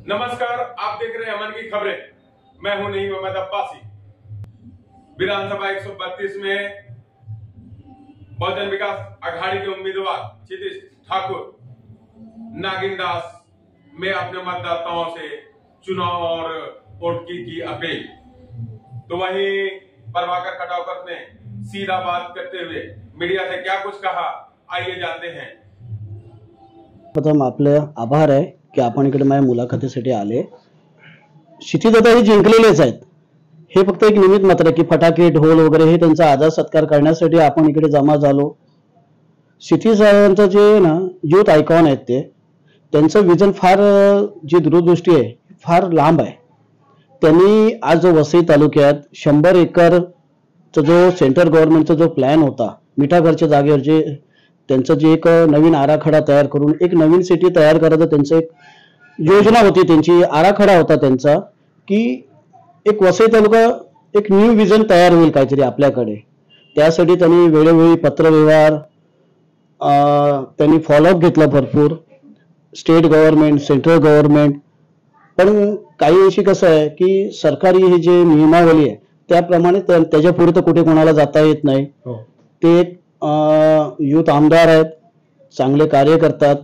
नमस्कार, आप देख रहे हैं अमन की खबरें। मैं हूं नहीं मोहम्मद अब्बासी। विधानसभा 132 में बहुजन विकास अघाड़ी के उम्मीदवार क्षितिज ठाकुर नागिन दास में अपने मतदाताओं से चुनाव और वोट की अपील। तो वहीं प्रभाकर खटावकर ने सीधा बात करते हुए मीडिया से क्या कुछ कहा, आइए जानते हैं। प्रथम आपले आभार आहे की आपण इकडे माझ्या मुलाखतीसाठी आले। क्षितिजदादा हे जिंकलेलेच आहेत, हे फक्त एक निमित्त मात्र आहे की फटाके ढोल वगैरे हे त्यांचा आदर सत्कार करण्यासाठी आपण इकडे जमा झालो। क्षितिजदादांचं जे ना यूथ आयकॉन आहेत ते त्यांचं विजन फार जी दूरदृष्टी आहे फार लांब आहे। त्यांनी आज जो वसई तालुक्यात 100 एकरचा जो सेंट्रल गव्हर्नमेंटचा जो प्लॅन होता मिठागरच्या जागेवर जे त्यांचं जे एक नवीन आराखडा तयार करून एक नवीन सिटी तयार करायचं त्यांचं एक योजना होती, त्यांची आराखडा होता त्यांचा की एक वसई तालुका एक न्यू विजन तयार होईल काहीतरी आपल्याकडे। त्यासाठी त्यांनी वेळोवेळी पत्रव्यवहार त्यांनी फॉलोअप घेतला भरपूर, स्टेट गव्हर्नमेंट सेंट्रल गव्हर्नमेंट। पण काही अशी कसं आहे की सरकारी ही जे नियमावली आहे त्याप्रमाणे त्याच्या पुढे तर कुठे कोणाला जाता येत नाही। ते युथ आमदार आहेत, चांगले कार्य करतात।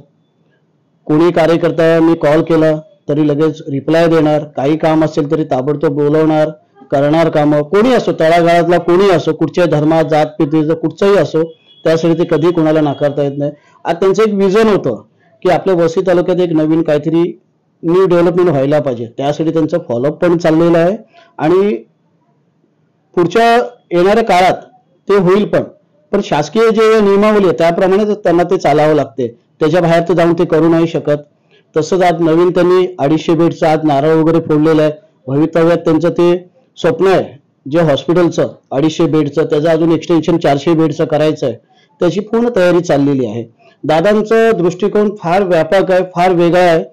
कोणी कार्यकर्ता मी कॉल केला तरी लगेच रिप्लाय देणार, काही काम असेल तरी ताबडतोब बोलवणार, करणार काम। कोणी असो, तळागाळातला कोणी असो, कुठच्या धर्मात जात पिढीचं कुठचंही असो, त्यासाठी ते कधी कोणाला नाकारता येत नाही। आज त्यांचं एक विजन होतं की आपल्या वसई तालुक्यात एक नवीन काहीतरी न्यू डेव्हलपमेंट व्हायला पाहिजे। त्यासाठी त्यांचं फॉलोअप पण चाललेलं आहे आणि पुढच्या येणाऱ्या काळात ते होईल पण शासकीय जे नियमावली आहे त्याप्रमाणे त्यांना ते चालावं लागते, त्याच्या बाहेर तर जाऊन ते करू नाही शकत। तसंच आज नवीन त्यांनी 250 बेडचं आज नारळ वगैरे फोडलेलं आहे। भवितव्यात त्यांचं ते स्वप्न आहे जे हॉस्पिटलचं 250 बेडचं, त्याचं अजून एक्सटेन्शन 400 बेडचं करायचं आहे, त्याची पूर्ण तयारी चाललेली आहे। दादांचा दृष्टिकोन फार व्यापक आहे, फार वेगळा आहे।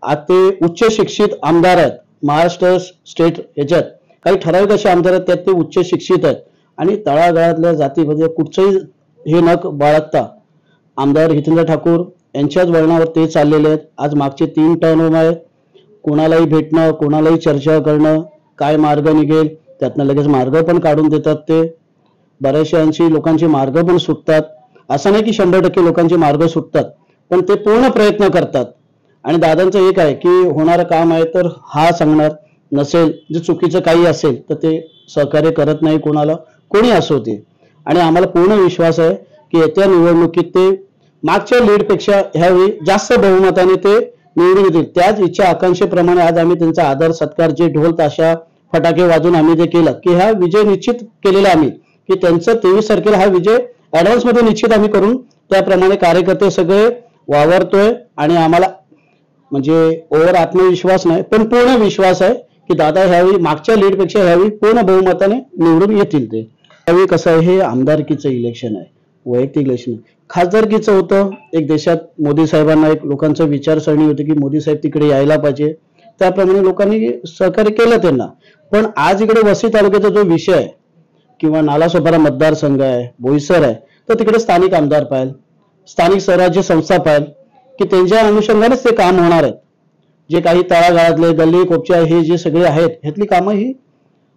आज ते उच्च शिक्षित आमदार आहेत महाराष्ट्र स्टेट याच्यात, काही ठराविक असे आमदार आहेत त्यात ते उच्च शिक्षित आहेत आणि तळागाळातल्या जातीमध्ये कुठचंही हे न बाळगता आमदार हितेंद्र ठाकूर यांच्याच वळणावर ते चाललेले आहेत। आज मागचे 3 टर्म आहेत, कोणालाही भेटणं, कोणालाही चर्चा करणं, काय मार्ग निघेल त्यातनं लगेच मार्ग पण काढून देतात। ते बऱ्याचशा लोकांचे मार्ग पण सुटतात, असं नाही की 100% लोकांचे मार्ग सुटतात, पण ते पूर्ण प्रयत्न करतात। आणि दादांचं एक आहे की होणारं काम आहे तर हा सांगणार, नसेल जे चुकीचं काही असेल तर ते सहकार्य करत नाही कोणाला, कोणी असो ते। आणि आम्हाला पूर्ण विश्वास आहे की येत्या निवडणुकीत ते मागच्या लीडपेक्षा ह्यावेळी जास्त बहुमताने ते निवडून येतील। त्याच इच्छा आकांक्षेप्रमाणे आज आम्ही त्यांचा आदर सत्कार जे ढोल ताशा फटाके वाजून आम्ही जे केलं की हा विजय निश्चित केलेला आम्ही की त्यांचं 23 तारखेला हा विजय ऍडव्हान्स मध्ये निश्चित आम्ही करून त्याप्रमाणे कार्यकर्ते सगळे वावरतोय। आणि आम्हाला म्हणजे ओव्हर आत्मविश्वास नाही पण पूर्ण विश्वास आहे की दादा ह्यावेळी मागच्या लीडपेक्षा ह्यावेळी पूर्ण बहुमताने निवडून येतील। ते त्यावेळी कसं आहे, हे आमदारकीचं इलेक्शन आहे, वैयक्तिक इलेक्शन। खासदारकीचं होतं एक देशात मोदी साहेबांना एक लोकांचं विचारसरणी होती की मोदी साहेब तिकडे यायला पाहिजे, त्याप्रमाणे लोकांनी सहकार्य केलं त्यांना। पण आज इकडे वसई तालुक्याचा जो विषय आहे किंवा नालासोपारा मतदारसंघ आहे, बोईसर आहे, तर तिकडे स्थानिक आमदार पाहिजे, स्थानिक स्वराज्य संस्था पाहिजे की त्यांच्या अनुषंगानेच ते काम होणार आहेत। जे काही तळागाळातले गल्ली कोपच्या हे जे सगळे आहेत ह्यातली कामं ही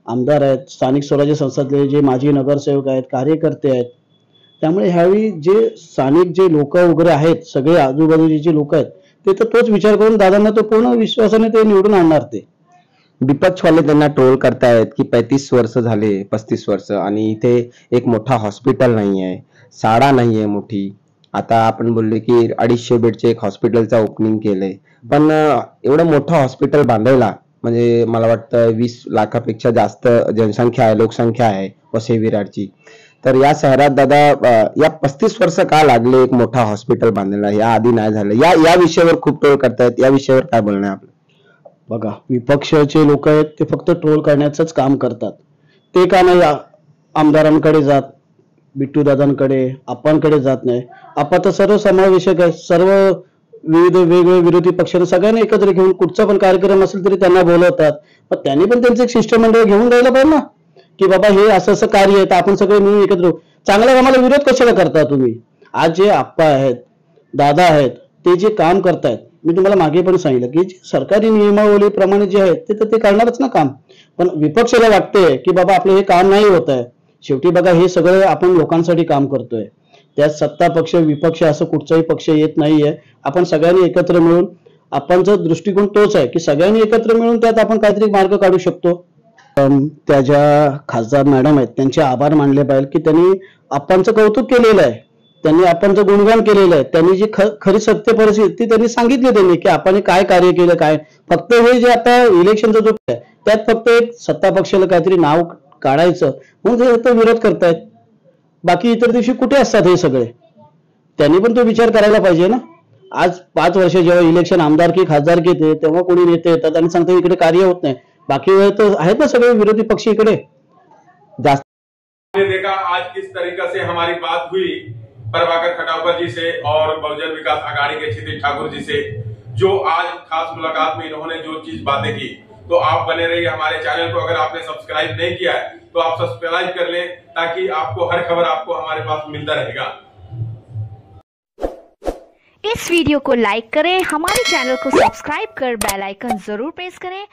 आमदार आहेत, स्थानिक स्वराज्य संस्थातले जे माजी नगरसेवक आहेत, कार्यकर्ते आहेत। त्यामुळे ह्यावेळी जे स्थानिक जे लोक वगैरे आहेत, सगळे आजूबाजूचे जे लोक आहेत ते तर तोच विचार करून दादांना तो पूर्ण विश्वासाने ते निवडून आणणार। ते विपक्ष वाले त्यांना ट्रोल करतायत की 35 वर्ष झाले, 35 वर्ष आणि इथे एक मोठा हॉस्पिटल नाही आहे, शाळा नाही आहे मोठी। आता आपण बोलले की 250 बेडचे एक हॉस्पिटलचा ओपनिंग केलंय, पण एवढं मोठं हॉस्पिटल बांधायला म्हणजे मला वाटतं 20 लाखापेक्षा जास्त जनसंख्या आहे, लोकसंख्या आहे वसई विरारची। तर या शहरात दादा या 35 वर्ष का लागले एक मोठा हॉस्पिटल बांधायला, या आधी नाही झालं? या विषयावर खूप ट्रोल करतायत, या विषयावर काय बोलणं आहे आपलं? बघा, विपक्षाचे लोक आहेत ते फक्त ट्रोल करण्याचंच काम करतात। ते का नाही आमदारांकडे जात, बिट्टू दादांकडे, आप्पांकडे जात नाही? आप्पा तर सर्व समावेशक आहे, सर्व विविध वेगवेगळे विरोधी पक्षांना सगळ्यांना एकत्र घेऊन कुठचा पण कार्यक्रम असेल तरी त्यांना बोलवतात। पण त्यांनी पण त्यांचं एक शिष्टमंडळ घेऊन द्यायला पाहिजे ना की बाबा हे असं असं कार्य आहे तर आपण सगळे मिळून एकत्र चांगल्या कामाला विरोध कशाला करता तुम्ही? आज जे आप्पा आहेत, दादा आहेत, ते जे काम करतायत मी तुम्हाला मागे पण सांगितलं की जे सरकारी नियमावलीप्रमाणे जे आहे ते तर ते करणारच ना काम. पण विपक्षाला वाटतंय की बाबा आपलं हे काम नाही होत आहे. शेवटी बघा हे सगळं आपण लोकांसाठी काम करतोय. त्यात सत्ता पक्ष विपक्ष असं कुठचाही पक्ष येत नाहीये. आपण सगळ्यांनी एकत्र मिळून आपणचा दृष्टिकोन तोच आहे की सगळ्यांनी एकत्र मिळून त्यात आपण काहीतरी मार्ग काढू शकतो. त्या ज्या खासदार मॅडम आहेत त्यांचे आभार मानले पाहिजे की त्यांनी आपणचं कौतुक केलेलं आहे. त्यांनी आपणचं गुणगान केलेलं आहे. त्यांनी जी खरी सत्य परिस्थिती त्यांनी सांगितली त्यांनी की आपण काय कार्य केलं काय. फक्त हे जे आता इलेक्शनचा जो आहे त्यात फक्त एक सत्ता पक्षाला काहीतरी नाव काढायचं म्हणून ते विरोध करतायत. बाकी इतर दिवशी कुठे असतात हे सगळे. त्यांनी पण तो विचार करायला पाहिजे ना. आज 5 वर्ष जेव्हा इलेक्शन आमदारकी खासदारकी येते तेव्हा कोणी नेते येतात आणि सांगतात इकडे कार्य होत नाही. बाकी वेळ तर आहेत ना सगळे विरोधी पक्ष इकडे. जास्त देखा आज किस तरीके से हमारी बात हुई प्रभाकर खटावकर जी से और बहुजन विकास आघाड़ी के क्षितिज ठाकुर जी से, जो आज खास मुलाकात में इन्होंने जो चीज बातें की। तो आप बने रहिए हमारे चैनल को। अगर आपने सब्सक्राइब नहीं किया है तो आप सब्सक्राइब कर लें ताकि आपको हर खबर आपको हमारे पास मिलता रहेगा। इस वीडियो को लाइक करें, हमारे चैनल को सब्सक्राइब कर बेल आइकन जरूर प्रेस करें